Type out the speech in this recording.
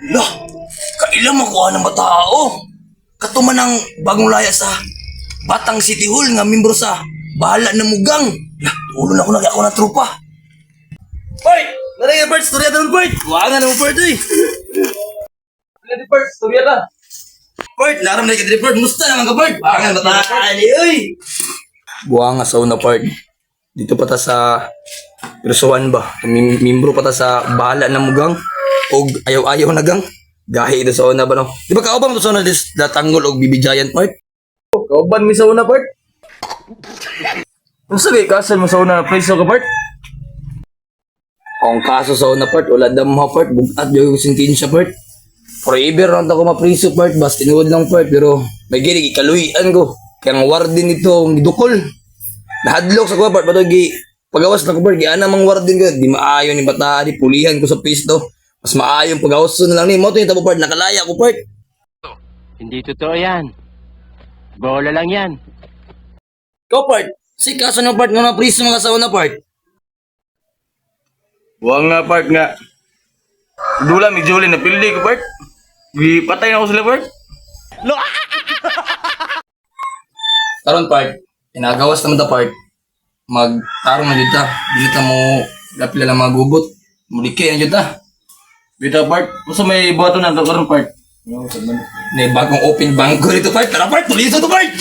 Lah, kailan makuha ng matao? Katuman ng bagong laya sa Batang City Hall nga membro sa Bahala na Mugang. Lah, ulo na ako na trupa. Bart! Naray Bart, storya na ng Bart! Buwangan naman Bart eh! Naray Bart, storya na! Bart, laram na ikadiri Bart, musta naman ka Bart? Buwangan ba tayo oy! Buwanga sa una Bart. Dito pa ta sa Persuan ba? Membro pa ta sa Bahala na Mugang. O ayaw-ayaw na gang. Gahi ito sa una ba no? Di ba kauban mo to sa una dis Datanggol o BB Giant Part? Kauban mi sa una Part? Kung sabi, kasal mo sa una preso ka Part? Ang kaso sa una Part, wala damha Part, bugat yung sentensya Part. Forever lang ako mapriso Part, bas tinuod lang Part, pero may gini, ikaluyan ko. Kaya ang warden ito, ang gidukol. Nahadlok sa ko Part, patog pagawas na ko Part, giana mang warden ko, di maayon ni bata, di pulihan ko sa pisto. Mas maayong pag-awaso na lang ni mo. Ito yung tabo Part, nakalaya ko Part. Hindi totoo yan. Bola lang yan. Ikaw Part, si kaso ng Part nga na priso mga asawa na Part. Buwang nga Part nga. Dula mi Julie na pildi ko Part. Gipatay na ako sila Part. Karon Part, inagawas naman ta Part. Magtarong na dito. Binita mo lapila lang mga gubot. Mulikay na dito. Bita Part, usa may buhaton na to karon Part. May bagong open bank ko dito Part. Tara Part, tuliso to Part.